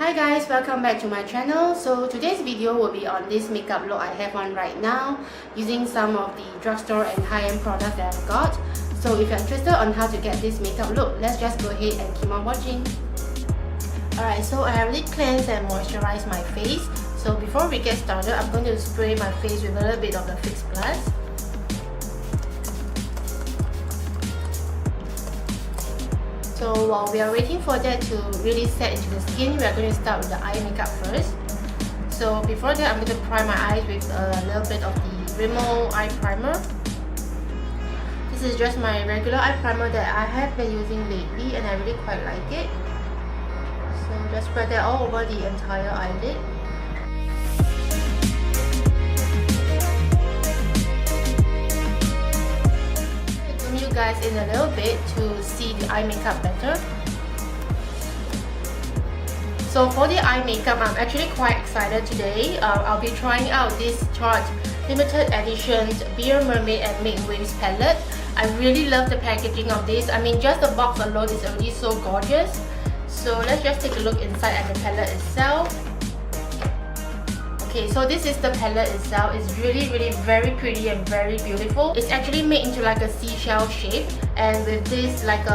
Hi guys, welcome back to my channel. So today's video will be on this makeup look I have on right now using some of the drugstore and high-end products that I've got. So if you're interested on how to get this makeup look, let's just go ahead and keep on watching. Alright, so I already cleansed and moisturized my face. So before we get started, I'm going to spray my face with a little bit of the Fix Plus. So while we are waiting for that to really set into the skin, we are going to start with the eye makeup first. So before that, I'm going to prime my eyes with a little bit of the Rimmel Eye primer. This is just my regular eye primer that I have been using lately and I really quite like it. So just spread that all over the entire eyelid. Guys in a little bit to see the eye makeup better. So for the eye makeup, I'm actually quite excited today. I'll be trying out this Tarte limited edition Beige Mermaid and Make Waves palette. I really love the packaging of this. I mean, just the box alone is already so gorgeous. So let's just take a look inside at the palette itself. Okay, so this is the palette itself. It's really very pretty and very beautiful. It's actually made into like a seashell shape and with this like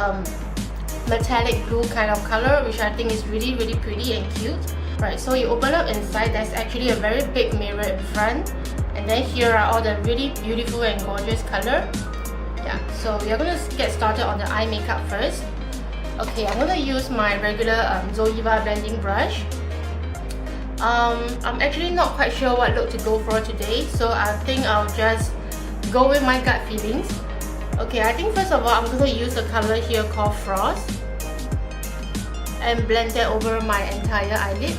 metallic blue kind of color, which I think is really pretty and cute. Right, so you open up inside, there's actually a very big mirror in front, and then here are all the really beautiful and gorgeous color. Yeah, so we are going to get started on the eye makeup first. Okay, I'm going to use my regular Zoeva blending brush. I'm actually not quite sure what look to go for today, so I think I'll just go with my gut feelings. Okay, I think first of all, I'm going to use the color here called Frost and blend that over my entire eyelid.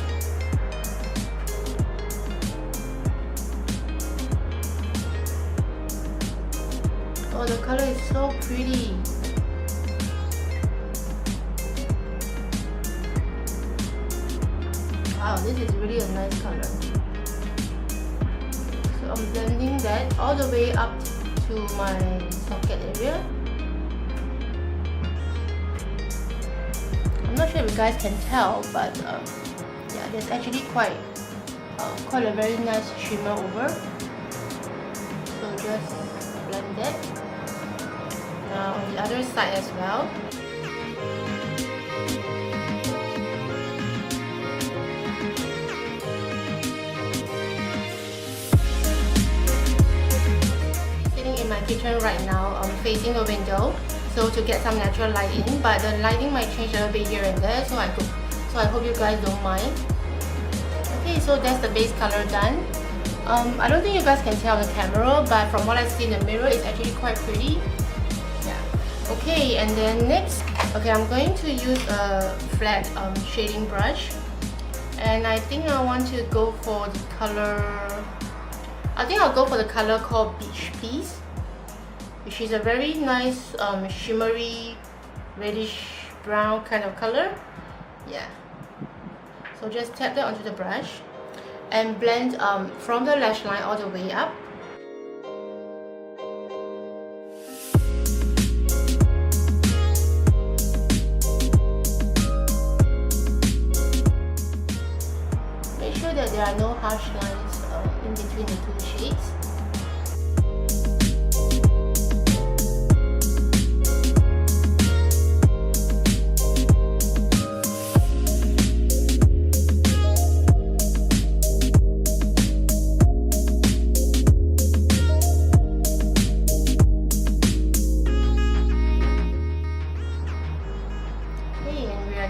Oh, the color is so pretty. Wow, this is really a nice color. So I'm blending that all the way up to my socket area. I'm not sure if you guys can tell, but yeah, there's actually quite a very nice shimmer over. So just blend that. Now on the other side as well. My kitchen right now, facing the window, so to get some natural light in, but the lighting might change a little bit here and there, so I hope you guys don't mind. Okay, so that's the base color done. I don't think you guys can tell on the camera, but from what I see in the mirror, it's actually quite pretty. Yeah. Okay, and then next, okay, I'm going to use a flat shading brush, and I think I want to go for the color. I think I'll go for the color called Beige, please. Which is a very nice shimmery reddish brown kind of color. Yeah, so just tap that onto the brush and blend from the lash line all the way up. Make sure that there are no harsh lines in between the two shades.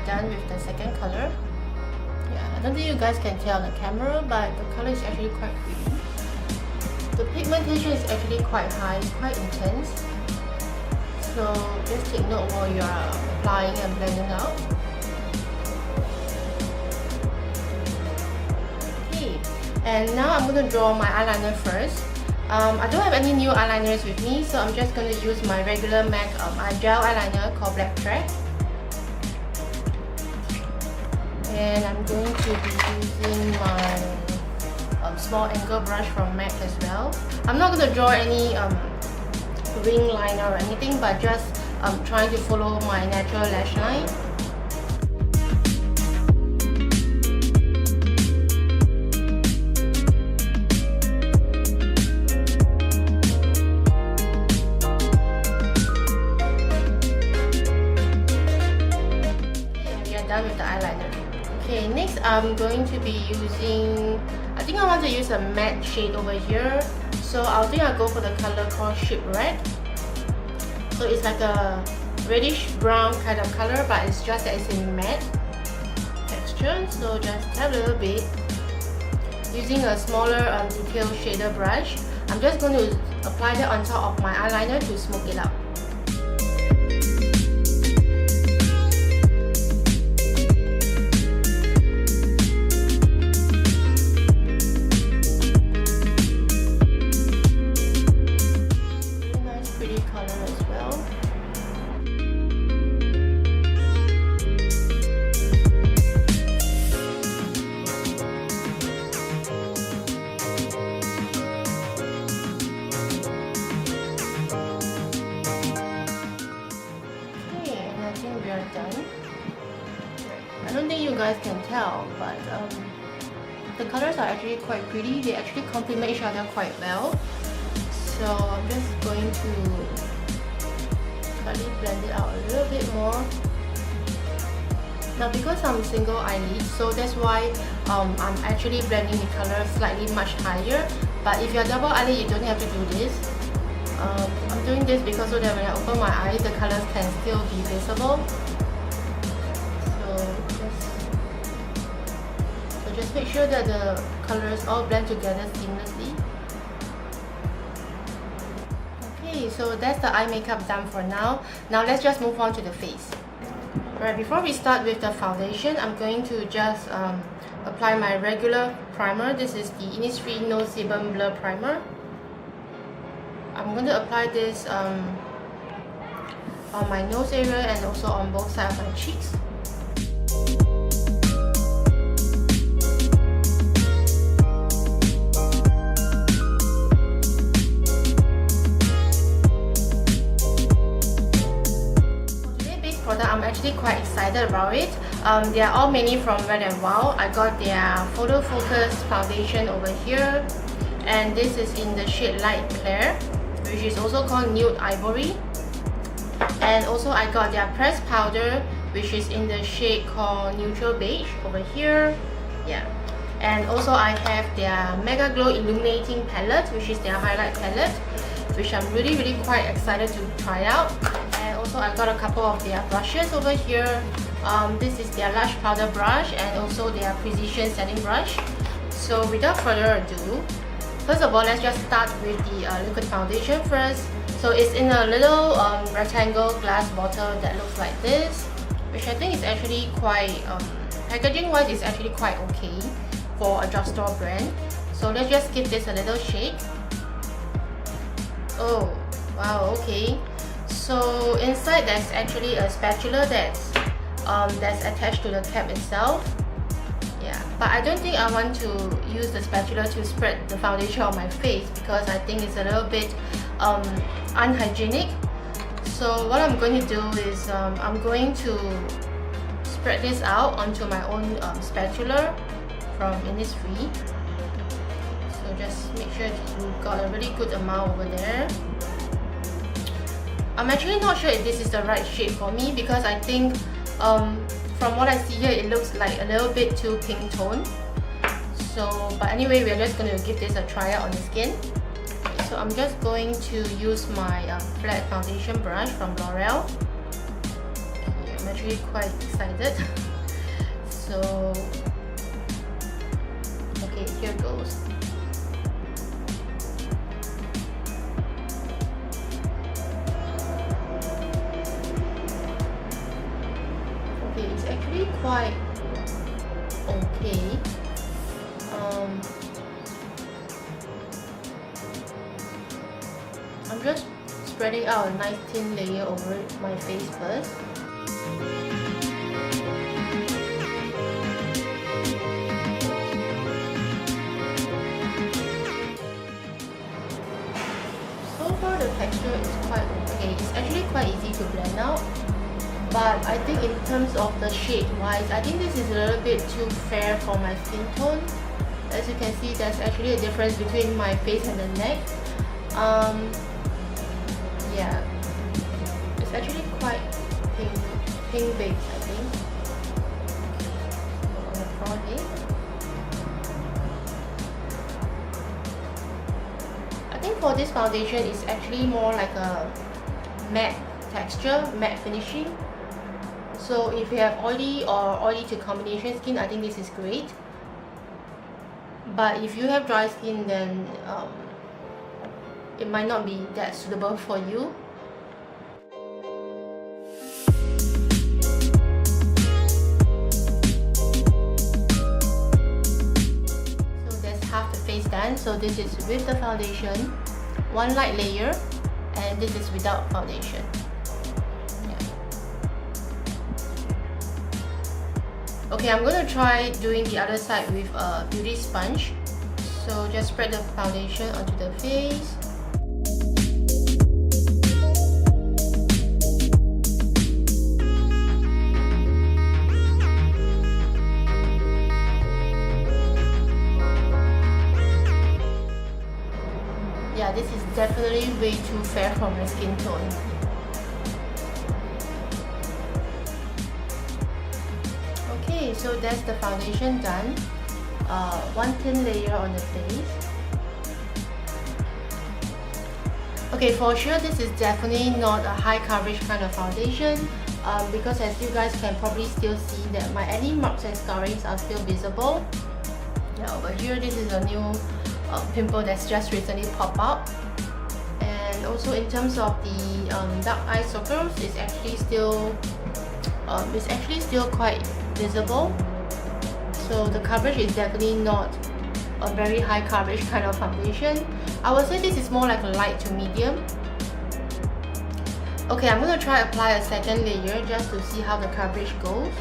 Done with the second color. Yeah, I don't think you guys can tell on the camera, but the color is actually quite pretty. The pigmentation is actually quite high, it's quite intense. So just take note while you are applying and blending out. Okay, and now I'm going to draw my eyeliner first. I don't have any new eyeliners with me, so I'm just going to use my regular MAC gel eyeliner called Blacktrack. And I'm going to be using my small angle brush from MAC as well. I'm not going to draw any wing liner or anything, but just trying to follow my natural lash line. together. Okay, next I'm going to be using, I think I want to use a matte shade over here. So I'll go for the color called Shipwreck. So it's like a reddish brown kind of color, but it's just that it's in matte texture. So just tap a little bit. Using a smaller detail shader brush, I'm just going to apply that on top of my eyeliner to smoke it out. I don't think you guys can tell, but the colors are actually quite pretty. They actually complement each other quite well. So I'm just going to slightly blend it out a little bit more. Now because I'm single eyelid, so that's why I'm actually blending the color slightly much higher. But if you're double eyelid, you don't have to do this. I'm doing this because so that when I open my eyes, the colors can still be visible. So just make sure that the colors all blend together seamlessly. Okay, so that's the eye makeup done for now. Now let's just move on to the face. Right, before we start with the foundation, I'm going to just apply my regular primer. This is the Innisfree No Sebum Blur Primer. I'm going to apply this on my nose area and also on both sides of my cheeks. I'm actually quite excited about it. They are all mainly from Wet n Wild. I got their Photofocus foundation over here, and this is in the shade Light Clear, which is also called Nude Ivory. And also I got their pressed powder, which is in the shade called Neutral Beige over here. Yeah. And also I have their Megaglo Illuminating palette, which is their highlight palette, which I'm really quite excited to try out. And also I got a couple of their brushes over here. This is their large powder brush and also their precision setting brush. So without further ado, first of all, let's just start with the liquid foundation first. So it's in a little rectangle glass bottle that looks like this, which I think is actually quite, packaging wise is actually quite okay for a drugstore brand. So let's just give this a little shake. Oh wow, okay. So inside there's actually a spatula that's attached to the cap itself. Yeah, but I don't think I want to use the spatula to spread the foundation on my face because I think it's a little bit unhygienic. So what I'm going to do is I'm going to spread this out onto my own spatula from Innisfree. So just make sure you've got a really good amount over there. I'm actually not sure if this is the right shade for me because I think from what I see here, it looks like a little bit too pink tone. So, but anyway, we're just going to give this a try out on the skin. Okay, so I'm just going to use my flat foundation brush from L'Oreal. Okay, I'm actually quite excited. So, okay, here goes. It's actually quite okay. I'm just spreading out a nice thin layer over my face first. So far the texture is quite okay. It's actually quite easy to blend out. But I think in terms of the shade wise, I think this is a little bit too fair for my skin tone. As you can see, there's actually a difference between my face and the neck. Yeah, it's actually quite pink beige, I think. for this foundation is actually more like a matte texture, matte finishing. So if you have oily or oily to combination skin, I think this is great. But if you have dry skin, then it might not be that suitable for you. So that's half the face done. So this is with the foundation, one light layer, and this is without foundation. Okay, I'm going to try doing the other side with a beauty sponge. So just spread the foundation onto the face. Yeah, this is definitely way too fair for my skin tone. Okay, so that's the foundation done. One thin layer on the face. Okay, for sure this is definitely not a high coverage kind of foundation because as you guys can probably still see that my acne marks and scarrings are still visible. Now over here, this is a new pimple that's just recently popped out. And also in terms of the dark eye circles, it's actually still quite visible. So the coverage is definitely not a very high coverage kind of foundation. I would say this is more like a light to medium. Okay, I'm going to try apply a second layer just to see how the coverage goes.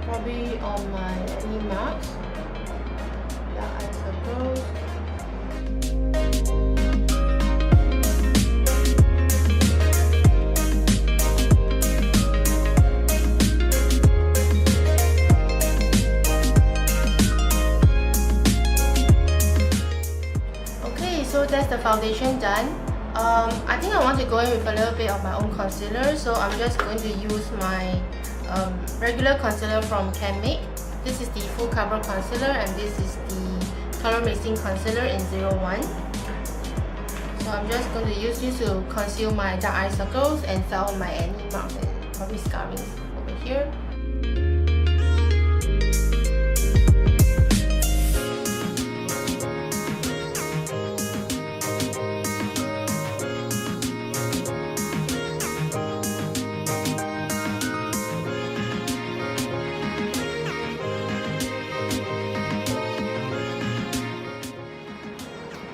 Probably on my acne marks, dark eye circles. So that's the foundation done. I think I want to go in with a little bit of my own concealer, so I'm just going to use my regular concealer from Canmake. This is the full cover concealer and this is the color mixing concealer in 01. So I'm just going to use this to conceal my dark eye circles and fill my acne marks and probably scarrings over here.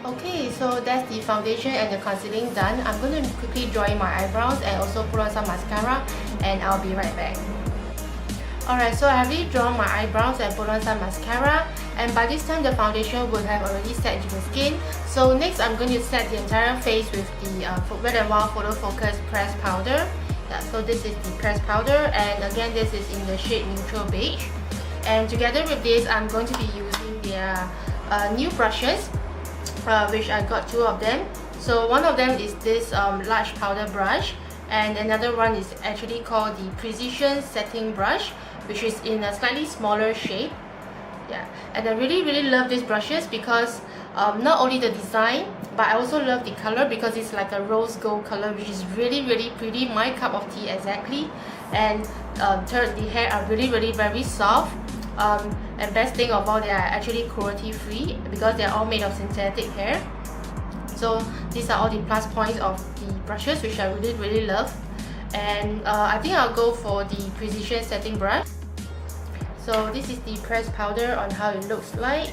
Okay, so that's the foundation and the concealing done. I'm going to quickly draw in my eyebrows and also put on some mascara, and I'll be right back. Alright, so I have already drawn my eyebrows and put on some mascara, and by this time the foundation would have already set into the skin. So next I'm going to set the entire face with the Wet n Wild Photofocus pressed powder. Yeah, so this is the pressed powder, and again this is in the shade Neutral Beige. And together with this, I'm going to be using their new brushes, which I got two of them. So one of them is this large powder brush, and another one is actually called the Precision Setting Brush, which is in a slightly smaller shape. Yeah, and I really love these brushes because not only the design, but I also love the color because it's like a rose gold color, which is really pretty, my cup of tea exactly. And third, the hair are really very soft. And best thing of all, they are actually cruelty free because they are all made of synthetic hair. So these are all the plus points of the brushes, which I really love. And I think I'll go for the Precision Setting Brush. So this is the pressed powder on how it looks like.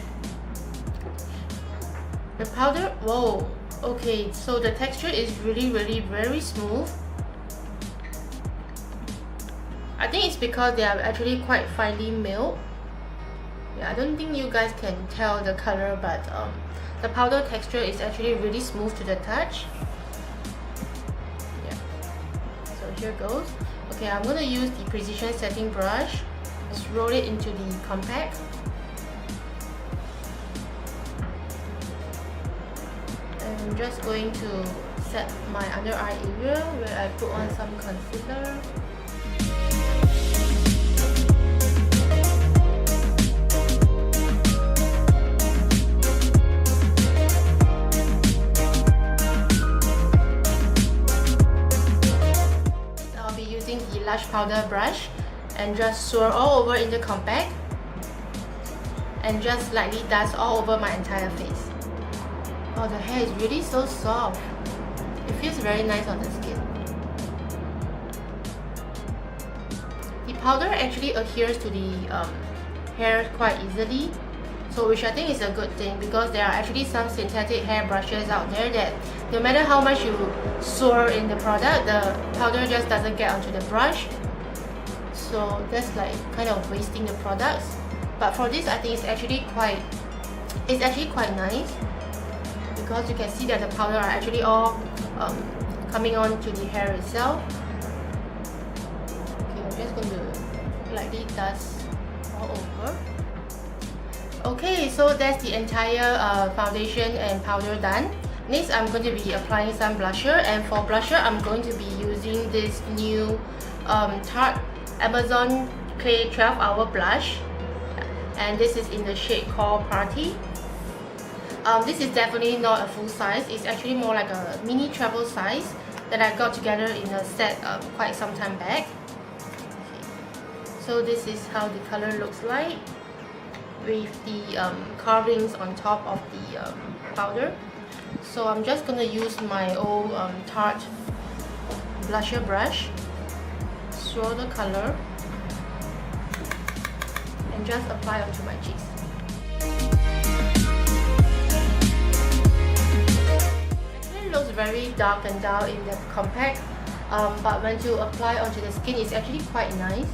The powder, whoa, okay, so the texture is really very smooth. I think it's because they are actually quite finely milled. Yeah, I don't think you guys can tell the color, but the powder texture is actually really smooth to the touch. Yeah, so here goes. Okay, I'm gonna use the Precision Setting Brush. Just roll it into the compact. I'm just going to set my under eye area where I put on some concealer. powder brush and just swirl all over in the compact and just lightly dust all over my entire face. Oh, the hair is really so soft. It feels very nice on the skin. The powder actually adheres to the hair quite easily, so which I think is a good thing, because there are actually some synthetic hair brushes out there that no matter how much you swirl in the product, the powder just doesn't get onto the brush. So that's like kind of wasting the products. But for this, I think it's actually quite nice, because you can see that the powder are actually all coming on to the hair itself. Okay, I'm just going to lightly dust all over. Okay, so that's the entire foundation and powder done. Next, I'm going to be applying some blusher, and for blusher, I'm going to be using this new Tarte Amazon Clay 12-Hour Blush, and this is in the shade called Party. This is definitely not a full size. It's actually more like a mini travel size that I got together in a set quite some time back. Okay. So this is how the color looks like with the carvings on top of the powder. So I'm just gonna use my old Tarte blusher brush, swirl the color, and just apply onto my cheeks. It looks very dark and dull in the compact, but when you apply onto the skin, it's actually quite nice.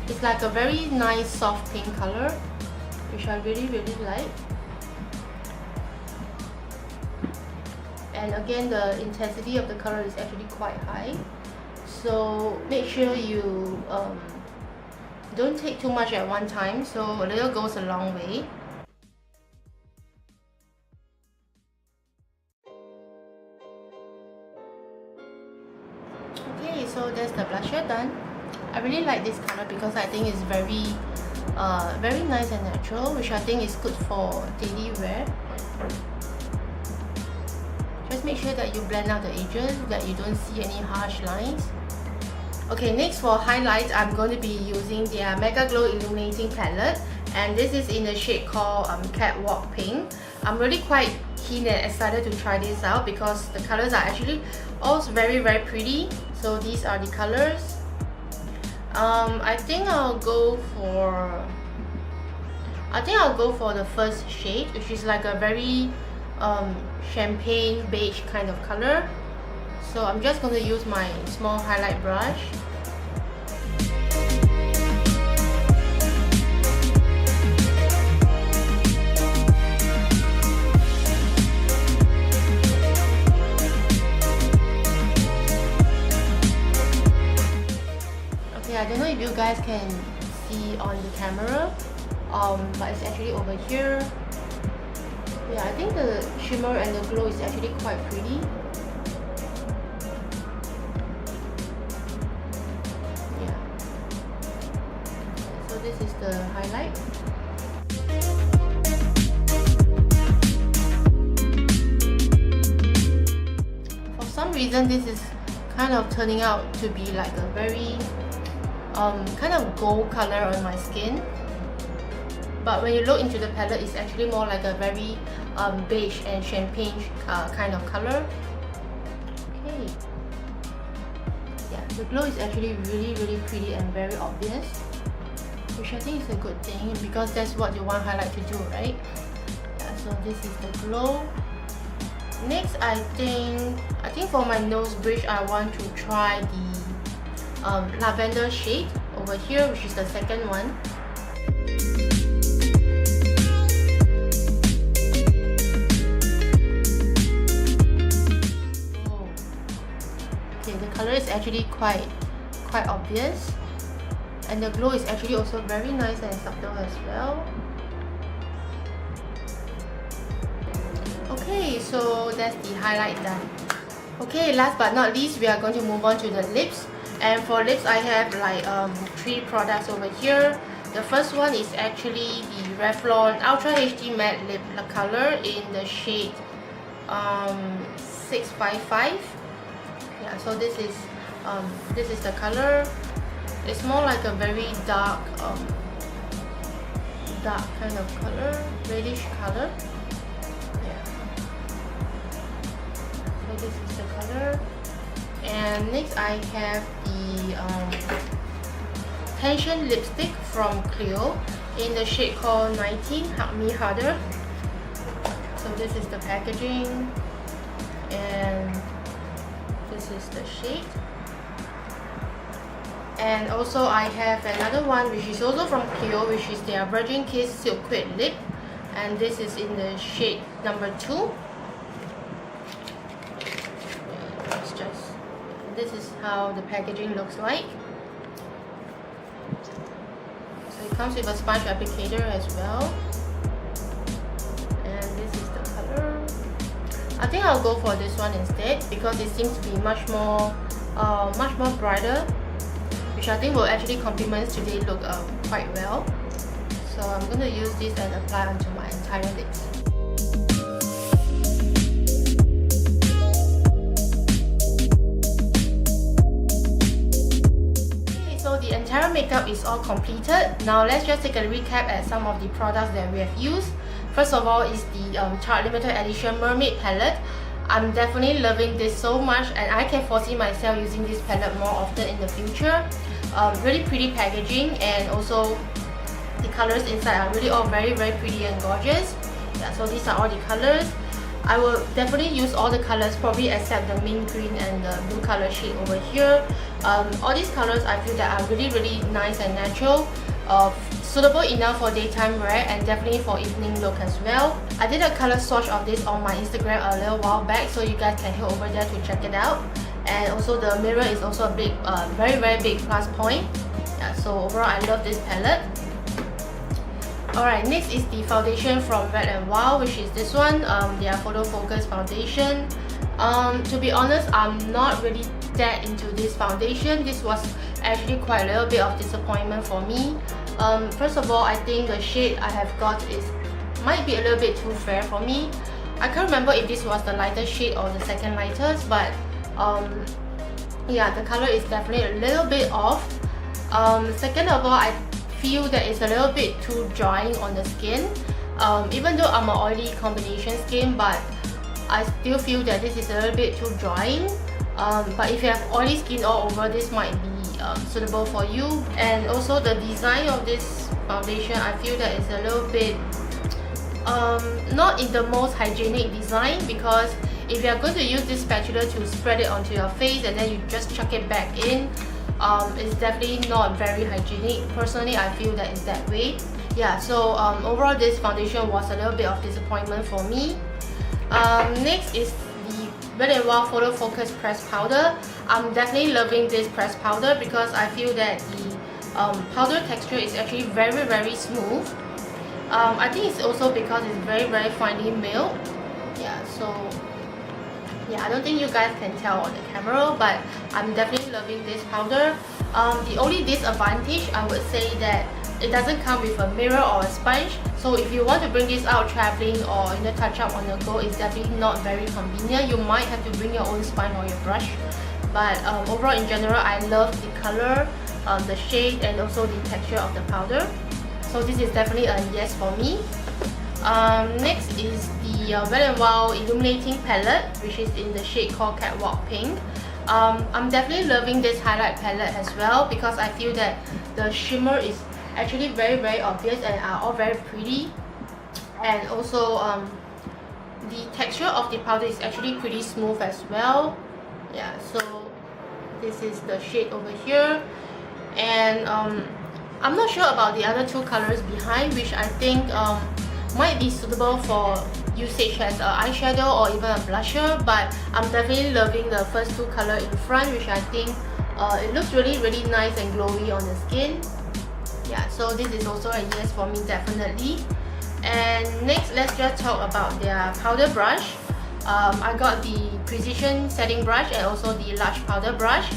It's like a very nice soft pink color, which I really like. And again, the intensity of the color is actually quite high, so make sure you don't take too much at one time, so a little goes a long way. Okay, so that's the blusher done. I really like this color because I think it's very nice and natural, which I think is good for daily wear. Just make sure that you blend out the edges, that you don't see any harsh lines. Okay, next for highlights, I'm going to be using their Megaglo Illuminating palette, and this is in the shade called Catwalk Pink. I'm really quite keen and excited to try this out because the colors are actually all very pretty. So these are the colors. I think I'll go for the first shade, which is like a very champagne beige kind of color. So I'm just going to use my small highlight brush. Okay, I don't know if you guys can see on the camera, but it's actually over here. Yeah, I think the shimmer and the glow is actually quite pretty. Yeah. So this is the highlight. For some reason, this is kind of turning out to be like a very kind of gold color on my skin. But when you look into the palette, it's actually more like a very beige and champagne kind of color. Okay. Yeah, the glow is actually really pretty and very obvious, which I think is a good thing because that's what you want highlight to do, right? Yeah, so this is the glow. Next, I think for my nose bridge, I want to try the lavender shade over here, which is the second one. Color is actually quite obvious, and the glow is actually also very nice and subtle as well. Okay, so that's the highlight done. Okay, last but not least, we are going to move on to the lips. And for lips, I have like 3 products over here. The first one is actually the Revlon Ultra HD Matte Lip color in the shade 655. Yeah, so this is the color. It's more like a very dark kind of color, reddish color. Yeah. So this is the color. And next I have the Tension lipstick from Clio in the shade called 19 Hug Me Harder. So this is the packaging, and this is the shade. And also I have another one which is also from Clio, which is their Virgin Kiss Silkuid lip, and this is in the shade number 2. This is how the packaging looks like. So it comes with a sponge applicator as well, and this is the color. I think I'll go for this one instead because it seems to be much more brighter, which I think will actually complement today's look quite well. So I'm going to use this and apply onto my entire lips. The entire makeup is all completed. Now let's just take a recap at some of the products that we have used. First of all is the Tarte limited edition Mermaid palette. I'm definitely loving this so much, and I can foresee myself using this palette more often in the future. Really pretty packaging, and also the colors inside are really all very pretty and gorgeous. Yeah, so these are all the colors. I will definitely use all the colors, probably except the mint green and the blue color shade over here. All these colors I feel that are really nice and natural, suitable enough for daytime wear and definitely for evening look as well. I did a color swatch of this on my Instagram a little while back, so you guys can head over there to check it out. And also the mirror is also a big, very big plus point. Yeah, so overall I love this palette. Alright, next is the foundation from Wet n Wild, which is this one, their Photofocus foundation. To be honest, I'm not really that into this foundation. This was actually quite a little bit of disappointment for me. First of all, I think the shade I have got might be a little bit too fair for me. I can't remember if this was the lighter shade or the second lightest, but yeah, the color is definitely a little bit off. Second of all, I feel that it's a little bit too drying on the skin. Even though I'm an oily combination skin, but I still feel that this is a little bit too drying. But if you have oily skin all over, this might be suitable for you. And also the design of this foundation, I feel that it's a little bit not in the most hygienic design, because if you are going to use this spatula to spread it onto your face and then you just chuck it back in, it's definitely not very hygienic. Personally, I feel that it's that way. Yeah, so overall this foundation was a little bit of disappointment for me. Next is the Wet n Wild Photofocus pressed powder. I'm definitely loving this pressed powder because I feel that the powder texture is actually very smooth. I think it's also because it's very finely milled. Yeah, so yeah, I don't think you guys can tell on the camera, but I'm definitely loving this powder. The only disadvantage, I would say, that it doesn't come with a mirror or a sponge. So if you want to bring this out traveling or touch up on the go, it's definitely not very convenient. You might have to bring your own sponge or your brush. But overall, in general, I love the color, the shade, and also the texture of the powder. So this is definitely a yes for me. Next is the Wet n Wild Illuminating palette, which is in the shade called Catwalk Pink. I'm definitely loving this highlight palette as well because I feel that the shimmer is actually very obvious and are all very pretty. And also the texture of the powder is actually pretty smooth as well. Yeah, so this is the shade over here. And I'm not sure about the other two colors behind, which I think might be suitable for usage as an eyeshadow or even a blusher, but I'm definitely loving the first two colors in front, which I think it looks really nice and glowy on the skin. Yeah, so this is also a yes for me, definitely. And next, let's just talk about their powder brush. I got the precision setting brush and also the large powder brush.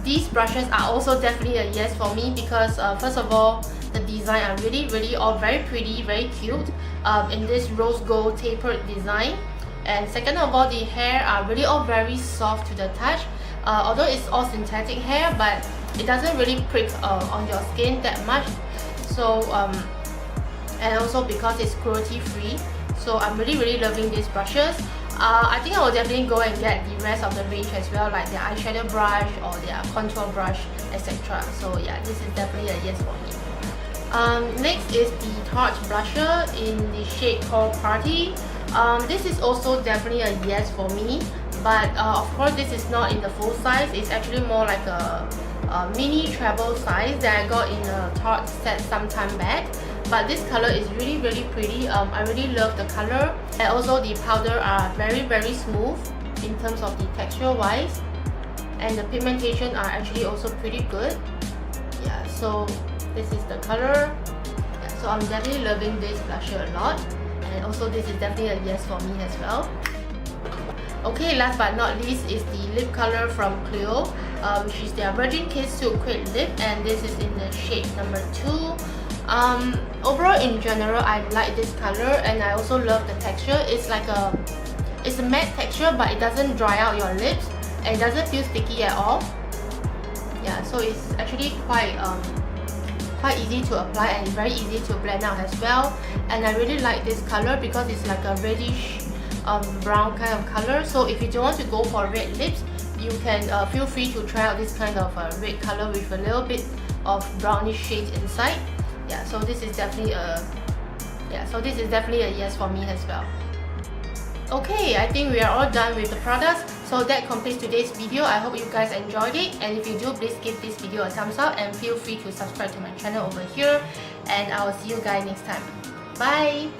These brushes are also definitely a yes for me because first of all, the design are really all very pretty, very cute in this rose gold tapered design. And second of all, the hair are really all very soft to the touch. Although it's all synthetic hair, but it doesn't really prick on your skin that much. So and also because it's cruelty free, so I'm really loving these brushes. I think I will definitely go and get the rest of the range as well, like their eyeshadow brush or their contour brush, etc. So yeah, this is definitely a yes for me. Next is the Tarte blusher in the shade called Party. This is also definitely a yes for me, but of course this is not in the full size. It's actually more like a mini travel size that I got in a Tarte set some time back. But this color is really pretty. I really love the color, and also the powder are very smooth in terms of the texture wise, and the pigmentation are actually also pretty good. Yeah, so this is the color. Yeah, so I'm definitely loving this blusher a lot, and also this is definitely a yes for me as well. Okay, last but not least is the lip color from Clio, which is their Virgin Kiss Silkuid lip, and this is in the shade number 2. Overall in general, I like this color, and I also love the texture. It's like it's a matte texture, but it doesn't dry out your lips, and it doesn't feel sticky at all. Yeah, so it's actually quite easy to apply and very easy to blend out as well. And I really like this color because it's like a reddish brown kind of color. So if you don't want to go for red lips, you can feel free to try out this kind of red color with a little bit of brownish shades inside. Yeah, so this is definitely a yes for me as well. Okay, I think we are all done with the products. So that completes today's video. I hope you guys enjoyed it, and if you do, please give this video a thumbs up and feel free to subscribe to my channel over here, and I will see you guys next time. Bye!